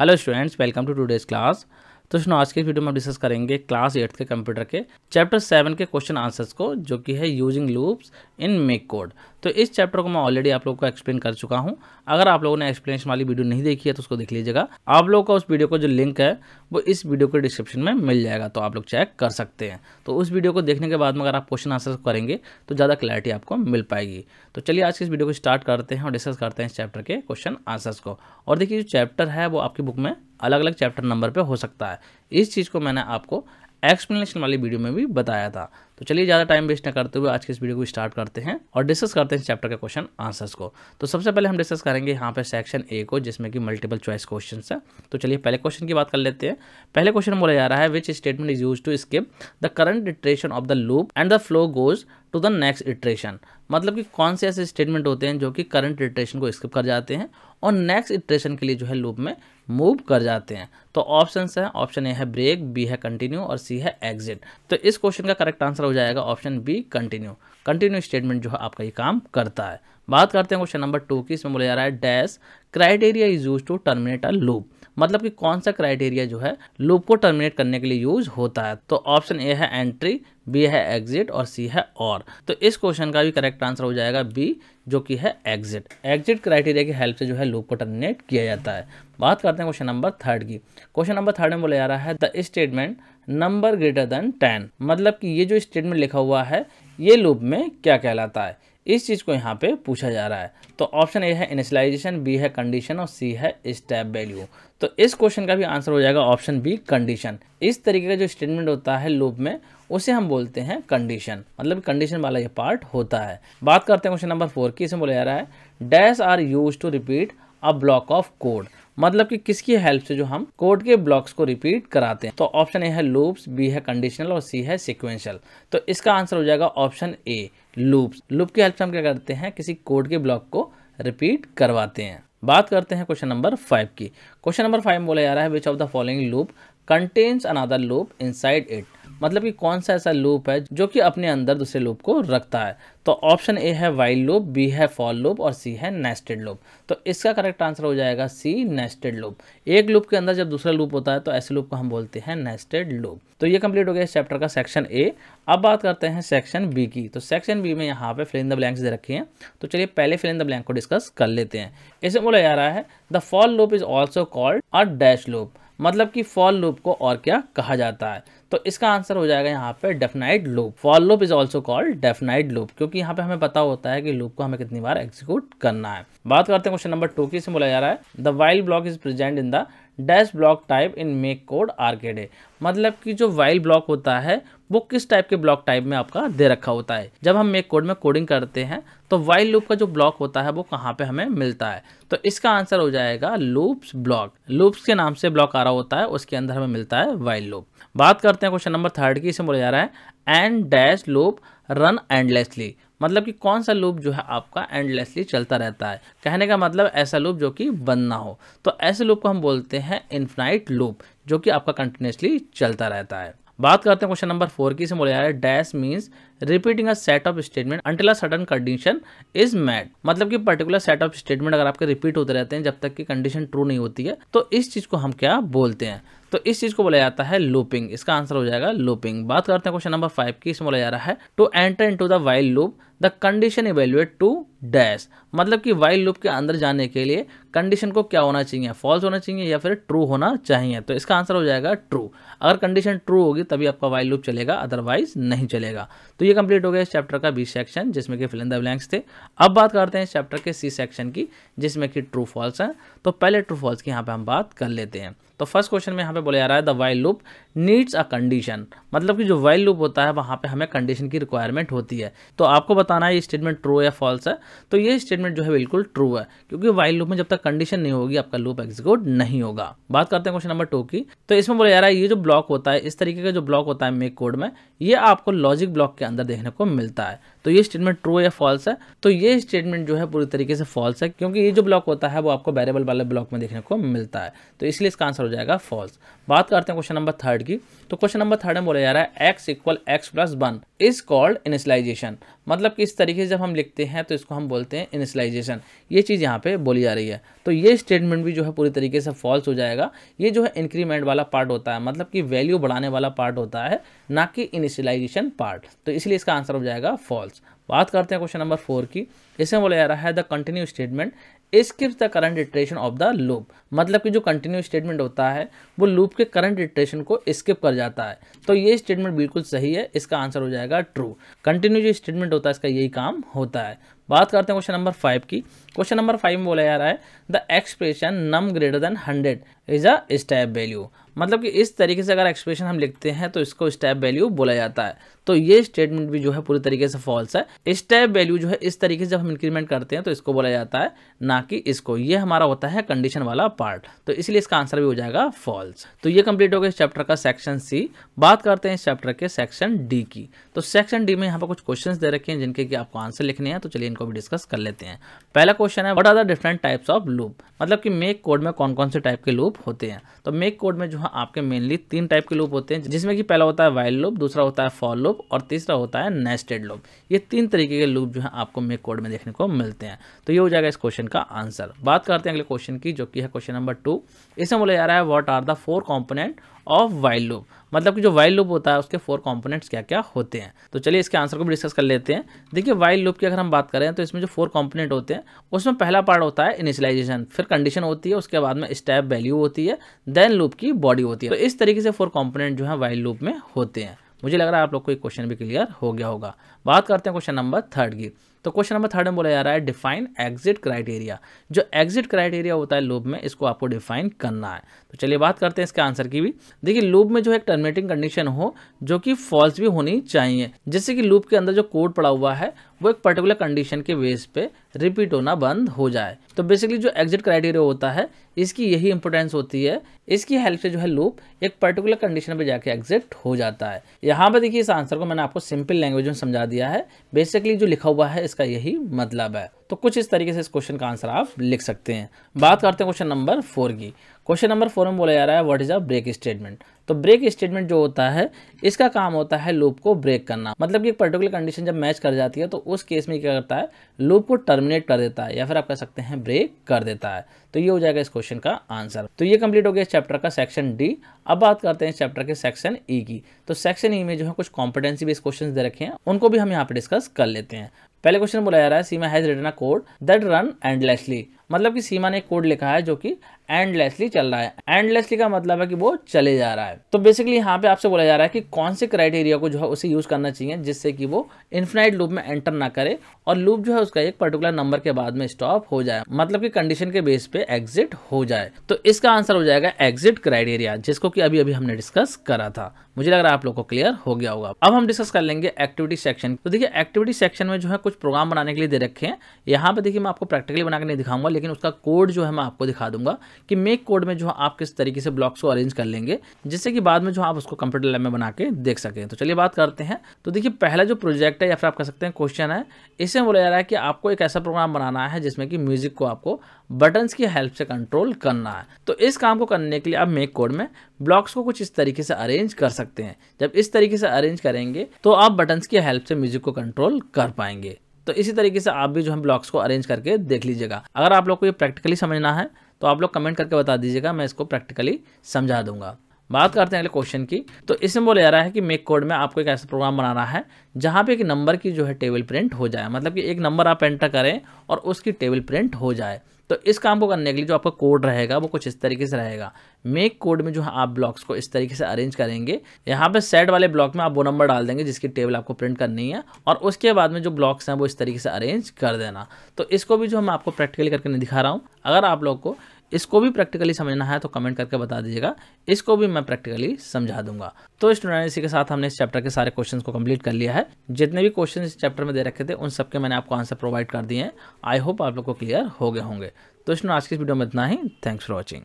Hello students, welcome to today's class. तो सुनो, आज के वीडियो में हम डिस्कस करेंगे क्लास 8 के कंप्यूटर के चैप्टर 7 के क्वेश्चन आंसर्स को, जो कि है using loops in make code. तो इस चैप्टर को मैं ऑलरेडी आप लोगों को एक्सप्लेन कर चुका हूं। अगर आप लोगों ने एक्सप्लेनेशन वाली वीडियो नहीं देखी है तो उसको देख लीजिएगा। आप लोगों का उस वीडियो को जो लिंक है वो इस वीडियो के डिस्क्रिप्शन में मिल जाएगा, तो आप लोग चेक कर सकते हैं। तो उस वीडियो को देखने के बाद में अगर आप क्वेश्चन आंसर करेंगे तो ज़्यादा क्लैरिटी आपको मिल पाएगी। तो चलिए आज के इस वीडियो को स्टार्ट करते हैं और डिस्कस करते हैं इस चैप्टर के क्वेश्चन आंसर्स को। और देखिए, जो चैप्टर है वो आपकी बुक में अलग अलग चैप्टर नंबर पे हो सकता है। इस चीज़ को मैंने आपको एक्सप्लेनेशन वाली वीडियो में भी बताया था। तो चलिए ज़्यादा टाइम वेस्ट न करते हुए आज के इस वीडियो को स्टार्ट करते हैं और डिस्कस करते हैं इस चैप्टर के क्वेश्चन आंसर्स को। तो सबसे पहले हम डिस्कस करेंगे यहाँ पे सेक्शन ए को, जिसमें कि मल्टीपल चॉइस क्वेश्चंस है। तो चलिए पहले क्वेश्चन की बात कर लेते हैं। पहले क्वेश्चन बोला जा रहा है, which statement is use to skip the current iteration of the loop and the flow goes to the next iteration. मतलब कि कौन से ऐसे स्टेटमेंट होते हैं जो कि करंट इटरेशन को स्किप कर जाते हैं और नेक्स्ट इटरेशन के लिए जो है लूप में मूव कर जाते हैं। तो ऑप्शंस है, ऑप्शन ए है ब्रेक, बी है कंटिन्यू और सी है एग्जिट। तो इस क्वेश्चन का करेक्ट आंसर हो जाएगा option B continue. Continue statement जो है आपका ये काम करता है। बात करते हैं क्वेश्चन नंबर 2 की। इसमें बोला जा रहा है, dash criteria is use to terminate a loop. मतलब कि कौन सा क्राइटेरिया जो है लूप को टर्मिनेट करने के लिए यूज होता है। तो ऑप्शन ए है एंट्री, बी है एग्जिट और सी है और। तो इस क्वेश्चन का भी करेक्ट आंसर हो जाएगा बी, जो कि है एग्जिट। एग्जिट क्राइटेरिया की हेल्प से जो है लूप को टर्मिनेट किया जाता है। बात करते हैं क्वेश्चन नंबर 3 की। क्वेश्चन नंबर 3 में बोला जा रहा है, the statement number greater than 10। मतलब कि ये जो स्टेटमेंट लिखा हुआ है ये लूप में क्या कहलाता है, इस चीज़ को यहाँ पे पूछा जा रहा है। तो ऑप्शन ए है इनिशियलाइजेशन, बी है कंडीशन और सी है स्टेप वैल्यू। तो इस क्वेश्चन का भी आंसर हो जाएगा ऑप्शन बी कंडीशन। इस तरीके का जो स्टेटमेंट होता है लूप में उसे हम बोलते हैं कंडीशन, मतलब कंडीशन वाला ये पार्ट होता है। बात करते हैं क्वेश्चन नंबर 4 की। इसमें बोला जा रहा है, dash are use to repeat a block of code. मतलब कि किसकी हेल्प से जो हम कोड के ब्लॉक्स को रिपीट कराते हैं। तो ऑप्शन ए है लूप्स, बी है कंडीशनल और सी है सीक्वेंशियल। तो इसका आंसर हो जाएगा ऑप्शन ए लूप्स। लूप की हेल्प से हम क्या करते हैं, किसी कोड के ब्लॉक को रिपीट करवाते हैं। बात करते हैं क्वेश्चन नंबर 5 की। क्वेश्चन नंबर 5 में बोला जा रहा है, which of the following loop contains another loop inside it. मतलब कि कौन सा ऐसा लूप है जो कि अपने अंदर दूसरे लूप को रखता है। तो ऑप्शन ए है व्हाइल लूप, बी है फॉर लूप और सी है नेस्टेड लूप। तो इसका करेक्ट आंसर हो जाएगा सी नेस्टेड लूप। एक लूप के अंदर जब दूसरा लूप होता है तो ऐसे लूप को हम बोलते हैं नेस्टेड लूप। तो ये कंप्लीट हो गया इस चैप्टर का सेक्शन ए। अब बात करते हैं सेक्शन बी की। तो सेक्शन बी में यहाँ पे फिल इन द ब्लैंक्स दे रखे हैं। तो चलिए पहले फिल इन द ब्लैंक को डिस्कस कर लेते हैं। इसे बोला जा रहा है, the for loop is also called a dash loop. मतलब कि फॉर लूप को और क्या कहा जाता है। तो इसका आंसर हो जाएगा यहाँ पे definite loop. For loop is also called definite loop, क्योंकि यहाँ पे हमें पता होता है कि लूप को हमें कितनी बार एग्जीक्यूट करना है। बात करते हैं क्वेश्चन नंबर 2 की। इसमें बोला जा रहा है, the while block is present in the dash block type in MakeCode Arcade. मतलब कि जो व्हाइल ब्लॉक होता है वो किस टाइप के ब्लॉक टाइप में आपका दे रखा होता है। जब हम मेक कोड में कोडिंग करते हैं तो व्हाइल लूप का जो ब्लॉक होता है वो कहाँ पे हमें मिलता है। तो इसका आंसर हो जाएगा लूप्स ब्लॉक। लूप्स के नाम से ब्लॉक आ रहा होता है, उसके अंदर हमें मिलता है व्हाइल लूप। बात करते हैं क्वेश्चन नंबर 3 की। इसमें बोला जा रहा है, and dash loop run endlessly. मतलब कि कौन सा लूप जो है आपका एंडलेसली चलता रहता है। कहने का मतलब ऐसा लूप जो कि बंद ना हो। तो ऐसे लूप को हम बोलते हैं इनफिनाइट लूप, जो कि आपका कंटिन्यूसली चलता रहता है। बात करते हैं क्वेश्चन नंबर 4 की। इसमें बोला जा रहा है, dash means repeating a set of statement until a certain condition is met. मतलब कि पर्टिकुलर सेट ऑफ स्टेटमेंट अगर आपके रिपीट होते रहते हैं जब तक कि कंडीशन ट्रू नहीं होती है, तो इस चीज को हम क्या बोलते हैं। तो इस चीज को बोला जाता है लूपिंग। इसका आंसर हो जाएगा लूपिंग। बात करते हैं क्वेश्चन नंबर 5 की। इसमें बोला जा रहा है, to enter into the while loop the condition evaluate to dash. मतलब कि व्हाइल लूप के अंदर जाने के लिए कंडीशन को क्या होना चाहिए, फॉल्स होना चाहिए या फिर ट्रू होना चाहिए। तो इसका आंसर हो जाएगा ट्रू। अगर कंडीशन ट्रू होगी तभी आपका व्हाइल लूप चलेगा, अदरवाइज नहीं चलेगा। तो ये कंप्लीट हो गया इस चैप्टर का बी सेक्शन, जिसमें कि फिल इन द ब्लैंक्स थे। अब बात करते हैं इस चैप्टर के सी सेक्शन की, जिसमें कि ट्रू फॉल्स है। तो पहले ट्रू फॉल्स की यहाँ पे हम बात कर लेते हैं। तो फर्स्ट क्वेश्चन में यहाँ पे बोला जा रहा है, the while loop needs a condition. मतलब कि जो व्हाइल लूप होता है वहाँ पे हमें कंडीशन की रिक्वायरमेंट होती है। तो आपको बताना है ये स्टेटमेंट ट्रू या फॉल्स है। तो ये स्टेटमेंट जो है बिल्कुल ट्रू है, क्योंकि व्हाइल लूप में जब तक कंडीशन नहीं होगी आपका लूप एग्जीक्यूट नहीं होगा। बात करते हैं क्वेश्चन नंबर 2 की। तो इसमें बोला जा रहा है, ये जो ब्लॉक होता है, इस तरीके का जो ब्लॉक होता है मेक कोड में, ये आपको लॉजिक ब्लॉक के अंदर देखने को मिलता है। तो ये स्टेटमेंट ट्रू या फॉल्स है। तो ये स्टेटमेंट जो है पूरी तरीके से फॉल्स है, क्योंकि ये जो ब्लॉक होता है वो आपको वेरिएबल वाले ब्लॉक में देखने को मिलता है। तो इसलिए इसका आंसर हो जाएगा फॉल्स। बात करते हैं क्वेश्चन नंबर 3 की। तो क्वेश्चन नंबर 3 में बोला जा रहा है x equal x plus 1 is called initialization. मतलब कि इस तरीके से जब हम लिखते हैं तो इसको हम बोलते हैं इनिशियलाइजेशन। ये चीज़ यहाँ पे बोली जा रही है। तो ये स्टेटमेंट भी जो है पूरी तरीके से फॉल्स हो जाएगा। ये जो है इंक्रीमेंट वाला पार्ट होता है, मतलब कि वैल्यू बढ़ाने वाला पार्ट होता है, ना कि इनिशियलाइजेशन पार्ट। तो इसलिए इसका आंसर हो जाएगा फॉल्स। बात करते हैं क्वेश्चन नंबर 4 की। इसमें बोला जा रहा है the continue statement skips the current iteration of the loop. मतलब कि जो कंटिन्यू स्टेटमेंट होता है वो लूप के करंट इटरेशन को स्किप कर जाता है। तो ये स्टेटमेंट बिल्कुल सही है, इसका आंसर हो जाएगा ट्रू। कंटिन्यू जो स्टेटमेंट होता है इसका यही काम होता है। बात करते हैं क्वेश्चन नंबर 5 की। क्वेश्चन नंबर 5 में बोला जा रहा है the expression num greater than 100 is a step value. मतलब कि इस तरीके से अगर एक्सप्रेशन हम लिखते हैं तो इसको स्टेप वैल्यू बोला जाता है। तो ये स्टेटमेंट भी जो है पूरी तरीके से फॉल्स है। स्टेप वैल्यू जो है इस तरीके से जब हम इंक्रीमेंट करते हैं तो इसको बोला जाता है, ना कि इसको। ये हमारा होता है कंडीशन वाला पार्ट। तो इसलिए इसका आंसर भी हो जाएगा फॉल्स। तो ये कंप्लीट हो गया इस चैप्टर का सेक्शन सी। बात करते हैं इस चैप्टर के सेक्शन डी की। तो सेक्शन डी में यहाँ पर कुछ क्वेश्चंस दे रखे हैं जिनके कि आपको आंसर लिखने हैं। तो चलिए इनको भी डिस्कस कर लेते हैं। पहला क्वेश्चन है what are the different types of loop. मतलब कि मेक कोड में कौन कौन से टाइप के लूप होते हैं। तो मेक कोड में जो है आपके मेनली 3 टाइप के लूप होते हैं, जिसमें कि पहला होता है व्हाइल लूप, दूसरा होता है फॉर लूप और तीसरा होता है नेस्टेड लूप। ये 3 तरीके के लूप जो है आपको मेक कोड में देखने को मिलते हैं। तो ये हो जाएगा इस क्वेश्चन का आंसर। बात करते हैं अगले क्वेश्चन की, जो कि है क्वेश्चन नंबर 2। इसमें बोला जा रहा है what are the 4 component of while loop. मतलब कि जो व्हाइल लूप होता है उसके 4 कंपोनेंट्स क्या क्या होते हैं। तो चलिए इसके आंसर को भी डिस्कस कर लेते हैं। देखिए व्हाइल लूप की अगर हम बात करें तो इसमें जो 4 कंपोनेंट होते हैं उसमें पहला पार्ट होता है इनिशियलाइजेशन, फिर कंडीशन होती है, उसके बाद में स्टेप वैल्यू होती है, देन लूप की बॉडी होती है। तो इस तरीके से 4 कंपोनेंट जो है व्हाइल लूप में होते हैं। मुझे लग रहा है आप लोग को ये क्वेश्चन भी क्लियर हो गया होगा। बात करते हैं क्वेश्चन नंबर 3 की। तो क्वेश्चन नंबर 3 में बोला जा रहा है डिफाइन एग्जिट क्राइटेरिया। जो एग्जिट क्राइटेरिया होता है लूप में, इसको आपको डिफाइन करना है। तो चलिए बात करते हैं इसके आंसर की भी। देखिए लूप में जो है एक टर्मिनेटिंग कंडीशन हो जो कि फॉल्स भी होनी चाहिए, जिससे कि लूप के अंदर जो कोड पड़ा हुआ है वो एक पर्टिकुलर कंडीशन के बेस पे रिपीट होना बंद हो जाए। तो बेसिकली जो एग्जिट क्राइटेरिया होता है इसकी यही इंपॉर्टेंस होती है। इसकी हेल्प से जो है लूप एक पर्टिकुलर कंडीशन पे जाके एग्जिट हो जाता है। यहाँ पे देखिए इस आंसर को मैंने आपको सिंपल लैंग्वेज में समझा दिया है। बेसिकली जो लिखा हुआ है इसका यही मतलब है। तो कुछ इस तरीके से इस क्वेश्चन का आंसर आप लिख सकते हैं। बात करते हैं क्वेश्चन नंबर 4 की। क्वेश्चन नंबर 4 में बोला जा रहा है what is a break statement. तो ब्रेक स्टेटमेंट जो होता है इसका काम होता है लूप को ब्रेक करना। मतलब कि एक पर्टिकुलर कंडीशन जब मैच कर जाती है तो उस केस में क्या करता है, लूप को टर्मिनेट कर देता है, या फिर आप कह सकते हैं ब्रेक कर देता है। तो ये हो जाएगा इस क्वेश्चन का आंसर। तो ये कंप्लीट हो गया इस चैप्टर का सेक्शन डी। अब बात करते हैं इस चैप्टर के सेक्शन ई की। तो सेक्शन ई में जो है कुछ कॉम्पिटेंसी बेस्ड क्वेश्चन दे रखे हैं, उनको भी हम यहाँ पे डिस्कस कर लेते हैं। पहले क्वेश्चन बोला जा रहा है Seema has written a code that run endlessly. मतलब कि सीमा ने एक कोड लिखा है जो कि एंडलेसली चल रहा है। एंडलेसली का मतलब है कि वो चले जा रहा है। तो बेसिकली यहाँ पे आपसे बोला जा रहा है कि कौन से क्राइटेरिया को जो है उसे यूज करना चाहिए जिससे कि वो इन्फिनाइट लूप में एंटर ना करे और लूप जो है उसका एक पर्टिकुलर नंबर के बाद में स्टॉप हो जाए, मतलब कि कंडीशन के बेस पे एग्जिट हो जाए। तो इसका आंसर हो जाएगा एग्जिट क्राइटेरिया, जिसको कि अभी अभी हमने डिस्कस करा था। मुझे लग रहा है आप लोग को क्लियर हो गया होगा। अब हम डिस्कस कर लेंगे एक्टिविटी सेक्शन। तो देखिए एक्टिविटी सेक्शन में जो है कुछ प्रोग्राम बनाने के लिए दे रखे हैं। यहाँ पे देखिए मैं आपको प्रैक्टिकली बना के नहीं दिखाऊंगा, लेकिन उसका कोड जो है मैं आपको दिखा दूंगा कि मेक कोड में जो आप किस तरीके से ब्लॉक्स को अरेंज कर लेंगे, जिससे कि बाद में जो आप उसको कंप्यूटर लैब में बना के देख सकें। तो चलिए बात करते हैं। तो देखिए पहला जो प्रोजेक्ट है या फिर आप कह सकते हैं क्वेश्चन है, इसमें बोला जा रहा है कि आपको एक ऐसा प्रोग्राम बनाना है जिसमें कि म्यूजिक को आपको बटन्स की हेल्प से कंट्रोल करना है। तो इस काम को करने के लिए आप मेक कोड में ब्लॉक्स को कुछ इस तरीके से अरेंज कर सकते हैं। जब इस तरीके से अरेंज करेंगे तो आप बटन्स की हेल्प से म्यूजिक को कंट्रोल कर पाएंगे। तो इसी तरीके से आप भी जो है ब्लॉक्स को अरेंज करके देख लीजिएगा। अगर आप लोग को ये प्रैक्टिकली समझना है तो आप लोग कमेंट करके बता दीजिएगा, मैं इसको प्रैक्टिकली समझा दूंगा। बात करते हैं अगले क्वेश्चन की। तो इसमें बोला जा रहा है कि मेक कोड में आपको एक ऐसा प्रोग्राम बनाना है जहां पे एक नंबर की जो है टेबल प्रिंट हो जाए। मतलब कि एक नंबर आप एंटर करें और उसकी टेबल प्रिंट हो जाए। तो इस काम को करने के लिए जो आपका कोड रहेगा वो कुछ इस तरीके से रहेगा। मेक कोड में जो है आप ब्लॉक्स को इस तरीके से अरेंज करेंगे। यहाँ पे सेट वाले ब्लॉक में आप वो नंबर डाल देंगे जिसकी टेबल आपको प्रिंट करनी है, और उसके बाद में जो ब्लॉक्स हैं वो इस तरीके से अरेंज कर देना। तो इसको भी जो मैं आपको प्रैक्टिकली करके नहीं दिखा रहा हूँ। अगर आप लोग को इसको भी प्रैक्टिकली समझना है तो कमेंट करके बता दीजिएगा, इसको भी मैं प्रैक्टिकली समझा दूंगा। तो स्टूडेंट इसी के साथ हमने इस चैप्टर के सारे क्वेश्चंस को कंप्लीट कर लिया है। जितने भी क्वेश्चन इस चैप्टर में दे रखे थे उन सबके मैंने आपको आंसर प्रोवाइड कर दिए हैं। आई होप आप लोग को क्लियर हो गए होंगे। तो स्टूडेंट आज की इस वीडियो में इतना ही। Thanks for watching.